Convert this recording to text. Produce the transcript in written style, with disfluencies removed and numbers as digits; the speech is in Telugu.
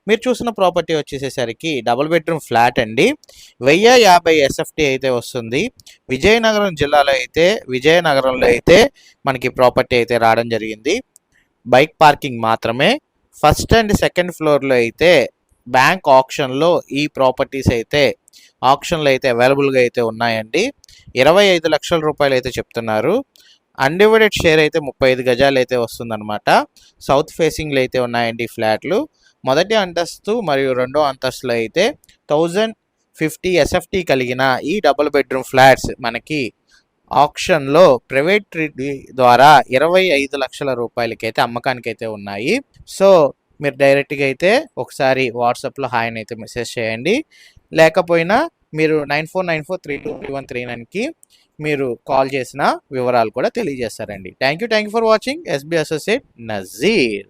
మీరు చూసిన ప్రాపర్టీ వచ్చేసేసరికి డబుల్ బెడ్రూమ్ ఫ్లాట్ అండి. 1050 SFT అయితే వస్తుంది. విజయనగరంలో అయితే మనకి ప్రాపర్టీ అయితే రావడం జరిగింది. బైక్ పార్కింగ్ మాత్రమే. ఫస్ట్ అండ్ సెకండ్ ఫ్లోర్లో అయితే బ్యాంక్ ఆప్షన్లో ఈ ప్రాపర్టీస్ అయితే ఆప్షన్లో అయితే అవైలబుల్గా అయితే ఉన్నాయండి. 25 లక్షల రూపాయలు అయితే చెప్తున్నారు. అన్డివైడెడ్ షేర్ అయితే 35 గజాలు అయితే వస్తుందన్నమాట. సౌత్ ఫేసింగ్లో అయితే ఉన్నాయండి ఫ్లాట్లు. మొదటి అంతస్తు మరియు రెండో అంతస్తులో అయితే 1050 SFT కలిగిన ఈ డబుల్ బెడ్రూమ్ ఫ్లాట్స్ మనకి ఆప్షన్లో ప్రైవేట్ ద్వారా 25 లక్షల రూపాయలకైతే అమ్మకానికైతే ఉన్నాయి. సో మీరు డైరెక్ట్గా అయితే ఒకసారి వాట్సాప్లో హాయ్ అయితే మెసేజ్ చేయండి. లేకపోయినా మీరు 9494323139కి మీరు కాల్ చేసిన వివరాలు కూడా తెలియజేస్తారండి. Thank you for watching. SB associate Nazir.